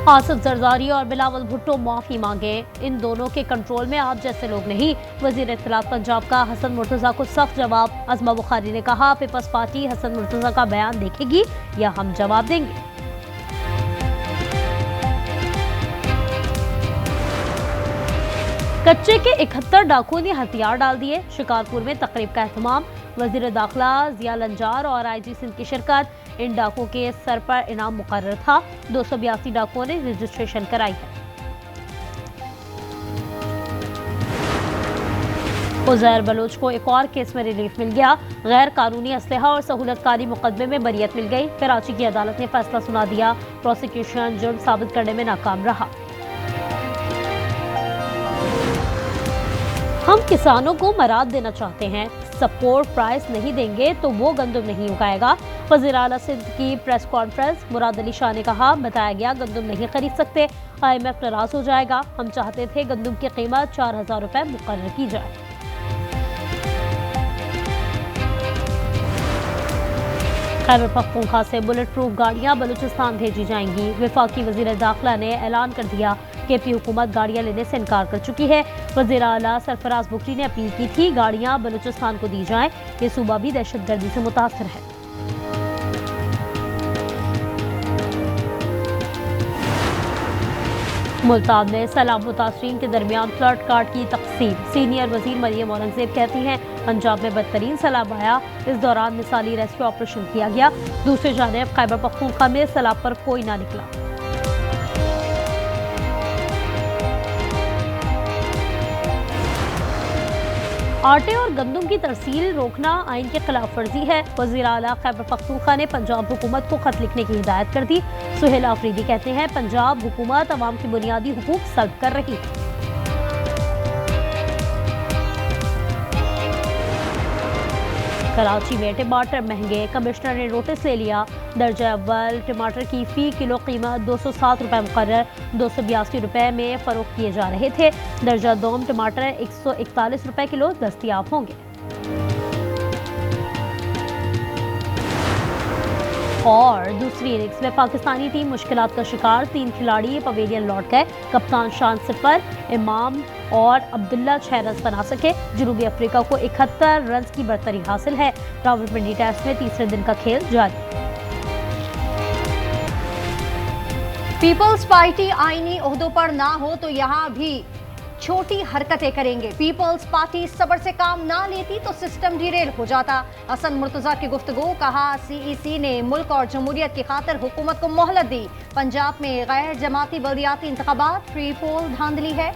आसिफ जरदारी और बिलावल भुट्टो माफी मांगे, इन दोनों के कंट्रोल में आप जैसे लोग नहीं। वजीर इत्तलात पंजाब का हसन मुर्तजा को सख्त जवाब। अजमा बुखारी ने कहा, पीपल्स पार्टी हसन मुर्तजा का बयान देखेगी या हम जवाब देंगे। कच्चे के 71 डाकुओं ने हथियार डाल दिए, शिकारपुर में तकरीब का एहतमाम। वजीर दाखिला जिया लंजार और आईजी सिंध की शिरकत। इन डाकुओं के सर पर इनाम मुकर्रर था। 282 डाकुओं ने रजिस्ट्रेशन कराई है। उज़ैर बलोच को एक और केस में रिलीफ मिल गया। गैर कानूनी असलहा और सहूलतकारी मुकदमे में बरियत मिल गई। कराची की अदालत ने फैसला सुना दिया। प्रोसिक्यूशन जुर्म साबित करने में नाकाम रहा। हम किसानों को मराद देना चाहते हैं, सपोर्ट प्राइस नहीं देंगे तो वो गंदम नहीं उगाएगा। वज़ीर आला सिंध की प्रेस कॉन्फ्रेंस। मुराद अली शाह ने कहा, बताया गया गंदम नहीं खरीद सकते, IMF नाराज हो जाएगा। हम चाहते थे गंदम की कीमत 4000 रुपए मुकर्रर की जाए। खैबर पख्तूनख्वा से बुलेट प्रूफ गाड़ियां बलूचिस्तान भेजी जाएंगी। वफाकी वजीर दाखिला ने ऐलान कर दिया कि पी हुकूमत गाड़ियां लेने से इनकार कर चुकी है। वजीर आला सरफराज बुखरी ने अपील की थी गाड़ियां बलूचिस्तान को दी जाएं। ये सूबा भी दहशतगर्दी से मुतासर है। मुल्तान में सैलाब मुतासरीन के दरमियान फ्लड कार्ड की तकसीम। सीनियर वजीर मरियम औरंगजेब कहती हैं, पंजाब में बदतरीन सैलाब आया, इस दौरान मिसाली रेस्क्यू ऑपरेशन किया गया। दूसरी जानिब खैबर पख्तूनख्वा में सैलाब पर कोई ना निकला। आटे और गंदम की तरसील रोकना आइन के खिलाफ वर्जी है। वज़ीर आला खैबर पख्तूनख्वा ने पंजाब हुकूमत को खत लिखने की हिदायत कर दी। सुहेल आफरीदी कहते हैं, पंजाब हुकूमत अवाम की बुनियादी हुकूक सल्ब कर रही है। कराची में टमाटर महंगे, कमिश्नर ने नोटिस ले लिया। दर्जा अव्वल टमाटर की फी किलो कीमत 207 रुपए मुकर्रर, 282 रुपए में फरोख्त किए जा रहे थे। दर्जा दोम टमाटर 141 रुपए किलो दस्तयाब होंगे। और दूसरी इनिंग्स में पाकिस्तानी टीम मुश्किलात का शिकार। 3 खिलाड़ी पवेलियन लौट गए। कप्तान शान सिफर, इमाम और अब्दुल्ला 6 रन बना सके। जनूबी अफ्रीका को 71 रन की बढ़तरी हासिल है। रावलपिंडी टेस्ट में तीसरे दिन का खेल जारी। पीपल्स पार्टी आईनी ओहदों पर ना हो तो यहाँ भी छोटी हरकतें करेंगे। पीपल्स पार्टी सब्र से काम ना लेती तो सिस्टम डिरेल हो जाता। हसन मुर्तजा की गुफ्तगू। कहा, CEC ने मुल्क और जमहूरियत की खातिर हुकूमत को मोहलत दी। पंजाब में गैर जमाती बल्दियाती इंतखाबात फ्री पोल धांधली है।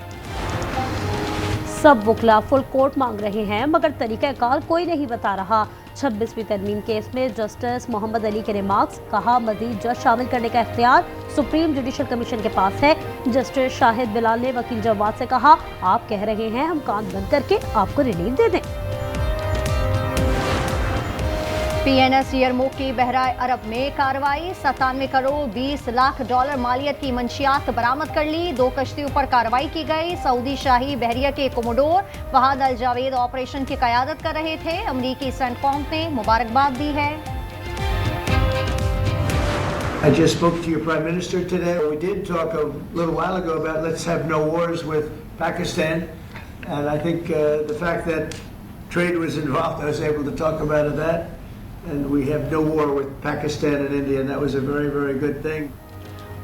सब वकला फुल कोर्ट मांग रहे हैं मगर तरीक़ाकार कोई नहीं बता रहा। 26वीं तरमीम केस में जस्टिस मोहम्मद अली के रिमार्क्स। कहा, मजीद जज शामिल करने का इख्तियार सुप्रीम जुडिशल कमीशन के पास है। जस्टिस शाहिद बिलाल ने वकील जवाद से कहा, आप कह रहे हैं हम कान बंद करके आपको रिलीफ दे दें। PNS यरमूक की बहराए अरब में कार्रवाई। 97 करोड़ 20 लाख डॉलर मालियत की मंशियात बरामद कर ली। 2 कश्तियों पर कार्रवाई की गई। सऊदी शाही बहरिया के कोमोडोर फहाद अल जावेद ऑपरेशन की क़यादत कर रहे थे। अमरीकी सेंटकॉम ने मुबारकबाद दी है। I just spoke to your Prime Minister today. We did talk a little while ago about let's have no wars with Pakistan. And I think the fact that trade was involved, I was able to talk about that. And we have no war with Pakistan and India, and that was a very, very good thing.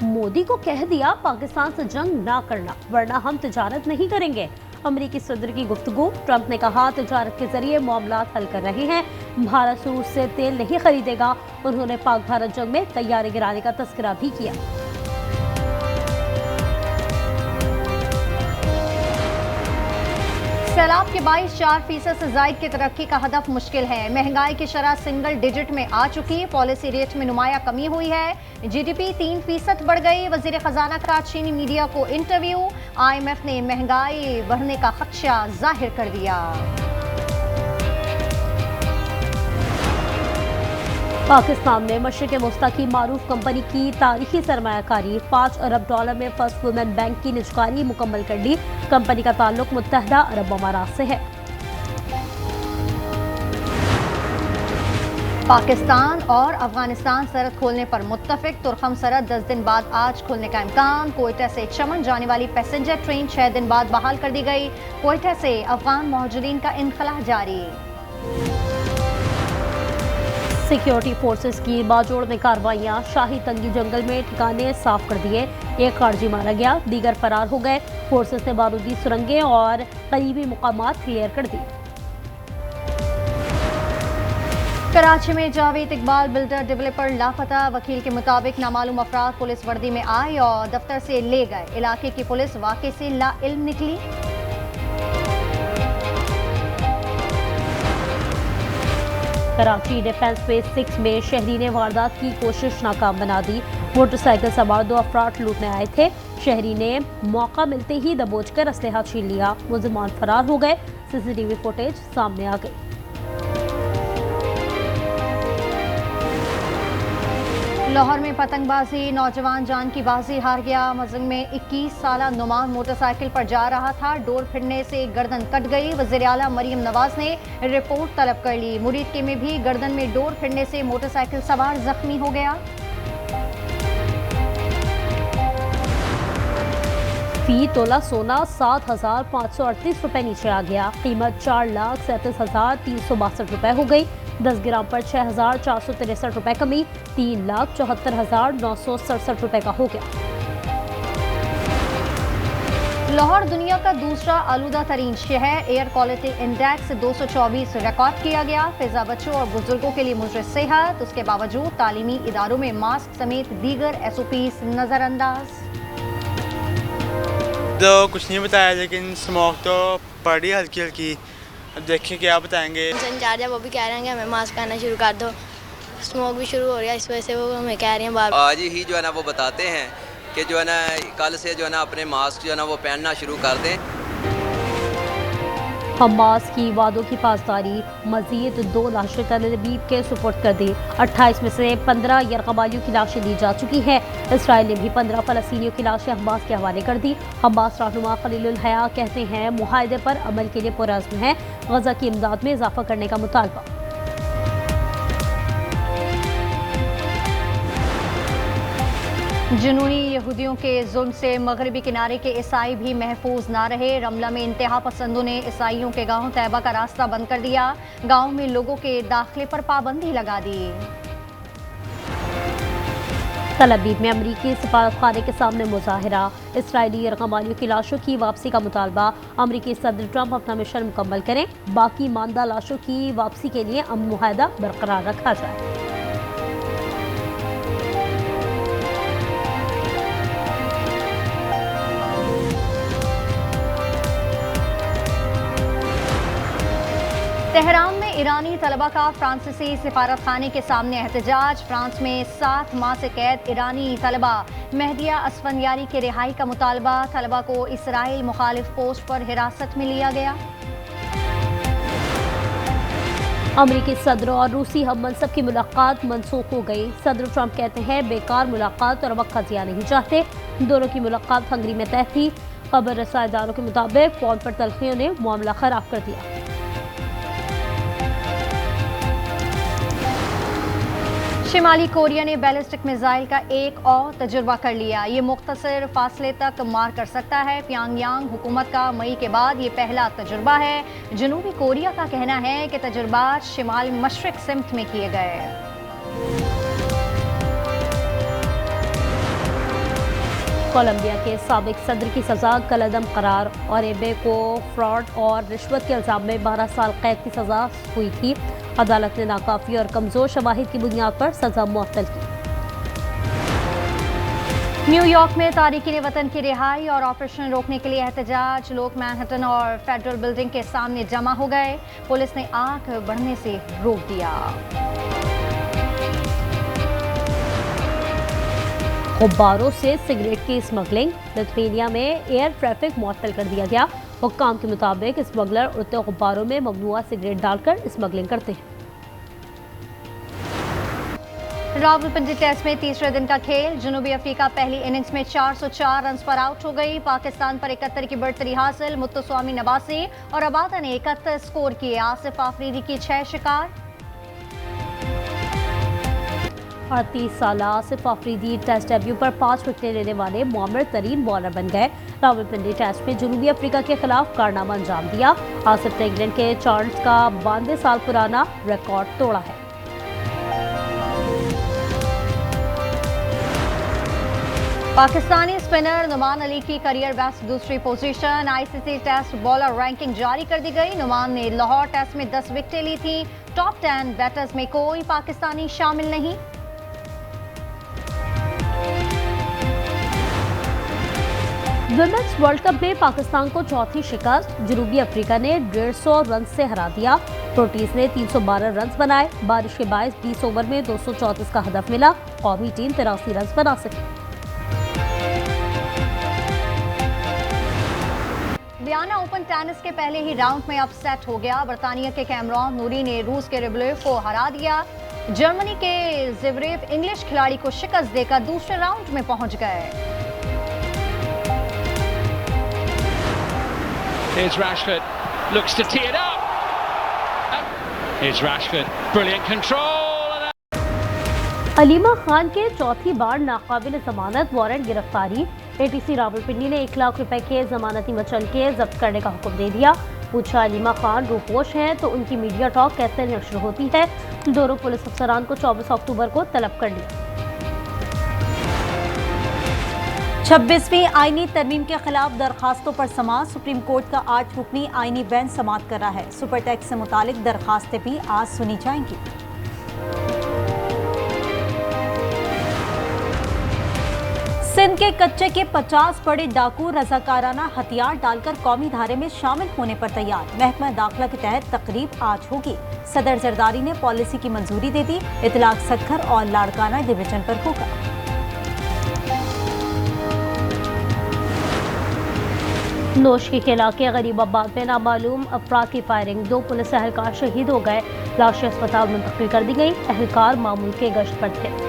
Modi को कह दिया पाकिस्तान से जंग ना करना वरना हम तिजारत नहीं करेंगे। अमरीकी सदर की गुफ्तगू। ट्रंप ने कहा, तिजारत के जरिए मामलात हल कर रहे हैं। भारत रूस से तेल नहीं खरीदेगा। उन्होंने पाक भारत जंग में तैयारी गिराने का तस्करा भी किया। सैलाब के 22.4% से जायद की तरक्की का हदफ मुश्किल है। महंगाई की शरह सिंगल डिजिट में आ चुकी। पॉलिसी रेट में नुमाया कमी हुई है। GDP 3% बढ़ गई। वजीर खजाना का चीनी मीडिया को इंटरव्यू। IMF ने महंगाई बढ़ने का खदशा जाहिर कर दिया। पाकिस्तान में मशरिक़ वस्ता की मारूफ कंपनी की तारीखी सरमायाकारी। 5 अरब डॉलर में फर्स्ट वुमेन बैंक की निजकारी मुकम्मल कर ली। कंपनी का ताल्लुक मुत्तहदा अरब अमारात से है। पाकिस्तान और अफगानिस्तान सरहद खोलने पर मुत्तफिक। तुर्खम सरहद 10 दिन बाद आज खोलने का इम्कान। कोयटा से चमन जाने वाली पैसेंजर ट्रेन 6 दिन बाद बहाल कर दी गई। कोयटा से अफगान मुहाजिरीन का इनखला जारी। सिक्योरिटी फोर्सेस की बाजोड़ में कार्रवाइयां। शाही तंगी जंगल में ठिकाने साफ कर दिए। एक खारजी मारा गया, दीगर फरार हो गए। फोर्सेस ने बारूदी सुरंगें और करीबी मुकामात क्लियर कर दी। कराची में जावेद इकबाल बिल्डर डेवलपर लापता। वकील के मुताबिक नामालूम अफराद पुलिस वर्दी में आए और दफ्तर से ले गए। इलाके की पुलिस वाकई से लाइल्म निकली। कराची डिफेंस फेज 6 में शहरी ने वारदात की कोशिश नाकाम बना दी। मोटरसाइकिल सवार 2 अफराद लूटने आए थे। शहरी ने मौका मिलते ही दबोचकर असलहा छीन लिया। मुलजिमान फरार हो गए। सीसीटीवी फुटेज सामने आ गई। लाहौर में पतंगबाजी, नौजवान जान की बाजी हार गया। मजंग में 21 साला नुमान मोटरसाइकिल पर जा रहा था। डोर फिरने से गर्दन कट गई। वज़ीर आला मरियम नवाज ने रिपोर्ट तलब कर ली। मुरीद में भी गर्दन में डोर फिरने से मोटरसाइकिल सवार जख्मी हो गया। फी तोला सोना 7,538 रुपए नीचे आ गया। कीमत 4,37,362 रुपए हो गई। 10 ग्राम पर 6,463 रुपए कमी। 3,74,967 रुपए का हो गया। लाहौर दुनिया का दूसरा आलूदा तरीन शहर। एयर क्वालिटी इंडेक्स 224 रिकॉर्ड किया गया। फिजा बच्चों और बुजुर्गों के लिए मुजर सेहत। उसके बावजूद तालीमी इदारों में मास्क समेत दीगर SOPs नजरअंदाज। तो कुछ नहीं बताया, लेकिन स्मोक तो पड़ी हल्की हल्की। अब देखिए क्या बताएंगे। इंचार्ज है वो भी कह रहे हैं कि हमें मास्क पहनना शुरू कर दो। स्मोक भी शुरू हो रहा है, इस वजह से वो हमें कह रही हैं बार। आज ही जो है ना वो बताते हैं कि जो है ना कल से जो है ना अपने मास्क जो है ना वो पहनना शुरू कर दें। हमास की वादों की पासदारी। मजीद 2 लाशें तल अवीव के सुपुर्द कर दी। 28 में से 15 यरगमालियों की लाशें दी जा चुकी हैं। इसराइल ने भी 15 फ़लस्तीनियों की लाशें हमास के हवाले कर दी। हमास रहनुमा खलीलुल हया कहते हैं मुआहदे पर अमल के लिए पुरअज़्म है। गजा की इमदाद में इजाफा करने का मुतालबा। जुनूनी यहूदियों के जुल्म से मगरबी किनारे के ईसाई भी महफूज ना रहे। रमला में इंतहा पसंदों ने ईसाइयों के गांव तैयबा का रास्ता बंद कर दिया। गांव में लोगों के दाखिले पर पाबंदी लगा दी। तल अवीव में अमरीकी सफारतखाने के सामने मुजाहिरा। इसराइली यरगमालियों की लाशों की वापसी का मुतालबा। अमरीकी सदर ट्रंप अपना मिशन मुकम्मल करें। बाकी मानदा लाशों की वापसी के लिए अमन मुआहदा बरकरार रखा जाए। तेहरान में ईरानी तलबा का फ्रांसीसी सिफारतखाने के सामने एहतजाज। फ्रांस में 7 माह से कैद ईरानी तलबा मेहदिया असफंयारी की रिहाई का मुतालबा। तलबा को इसराइल मुखालिफ पोस्ट पर हिरासत में लिया गया। अमरीकी सदर और रूसी हम मनसब की मुलाकात मनसूख हो गई। सदर ट्रंप कहते हैं बेकार मुलाकात और वक्त ज़िया नहीं चाहते। दोनों की मुलाकात हंगरी में तय थी। खबर रसायदारों के मुताबिक फोन पर तलखियों ने मामला खराब कर दिया। शिमाली कोरिया ने बैलिस्टिक मिसाइल का एक और तजुर्बा कर लिया। ये मुख्तसर फासले तक मार कर सकता है। प्यांगयांग हुकूमत का मई के बाद ये पहला तजुर्बा है। जनूबी कोरिया का कहना है कि तजुर्बात शिमाल मशरिक सिमत में किए गए। कोलंबिया के साबिक सदर की सजा कलअदम करार। और एबे को फ्रॉड और रिश्वत के इल्जाम में 12 साल कैद की सजा हुई थी। अदालत ने नाकाफी और कमजोर शवाहिद की बुनियाद पर सजा मुअत्तल की। न्यूयॉर्क में तारिकीन वतन की रिहाई और ऑपरेशन रोकने के लिए एहतजाज। लोग मैनहट्टन और फेडरल बिल्डिंग के सामने जमा हो गए। पुलिस ने आग बढ़ने से रोक दिया। गुब्बारों से सिगरेट की स्मगलिंग। लिथुआनिया में एयर ट्रैफिक मुअत्तल कर दिया गया। हुक्काम के मुताबिक स्मगलर उड़ते गुब्बारों में ममनुआ सिगरेट डालकर स्मगलिंग करते हैं। रावलपिंडी टेस्ट में तीसरे दिन का खेल। जनूबी अफ्रीका पहली इनिंग्स में 404 रन पर आउट हो गई। पाकिस्तान पर 71 की बढ़तरी हासिल। मुत्तुस्वामी 89 और अबादा ने 71 स्कोर किए। आसिफ आफरीदी की 6 शिकार। 38 साल आसिफ आफरीदी टेस्ट डेब्यू पर 5 विकेटें लेने वाले मुआम्मर तरीन बॉलर बन गए। रावलपिंडी टेस्ट में जनूबी अफ्रीका के खिलाफ कारनामा अंजाम दिया। आसिफ ने इंग्लैंड के चार्ल्स का 92 साल पुराना रिकॉर्ड तोड़ा है। पाकिस्तानी स्पिनर नुमान अली की करियर बेस्ट दूसरी position. ICC test bowler ranking जारी कर दी गई। नुमान ने लाहौर टेस्ट में 10 विकेटें ली थी। टॉप 10 बैटर्स में कोई पाकिस्तानी शामिल नहीं। विमेंस वर्ल्ड कप में पाकिस्तान को चौथी शिकस्त। जनूबी अफ्रीका ने 150 रन से हरा दिया। प्रोटीज ने 312 रन बनाए। बारिश के बायस 20 ओवर में 234 का हदफ मिला। कौमी टीम 83 रन बना सकी। वियना ओपन टेनिस के पहले ही राउंड में अपसेट हो गया। बर्तानिया के कैमरॉन नूरी ने रूस के रिबलेव को हरा दिया। जर्मनी के ज़वेरेव इंग्लिश खिलाड़ी को शिकस्त देकर दूसरे राउंड में पहुंच गए। Here's Rashford, looks to tee it up. Here's Rashford, brilliant control. Aleema Khan के चौथी बार नाकाबिल जमानत वारंट गिरफ्तारी। एटीसी रावलपिंडी ने 1 लाख रुपए के जमानती मचलके जब्त करने का हुक्म दे दिया। पूछा अलीमा खान रूपोश हैं तो उनकी मीडिया टॉक कैसे नशर होती है। दोनों पुलिस अफसरान को 24 अक्टूबर को तलब कर लिया। 26वीं आईनी तरमीम के खिलाफ दरखास्तों पर समाअत। सुप्रीम कोर्ट का 8 रुकनी आईनी बेंच समाअत कर रहा है। सुपर टैक्स से मुतालिक दरखास्तें भी आज सुनी जाएंगी। सिंध के कच्चे के 50 बड़े डाकू रजाकाराना हथियार डालकर कौमी धारे में शामिल होने पर तैयार। महकमा दाखिला के तहत तकरीब आज होगी। सदर जरदारी ने पॉलिसी की मंजूरी दे दी। इतलाक सक्खर और लाड़काना डिवीजन पर होगा। नोशकी के इलाके गरीबाबाद में नामालूम अफराद की फायरिंग। 2 पुलिस एहलकार शहीद हो गए। लाशें अस्पताल मुंतकिल कर दी गई। एहलकार मामूल के गश्त पर थे।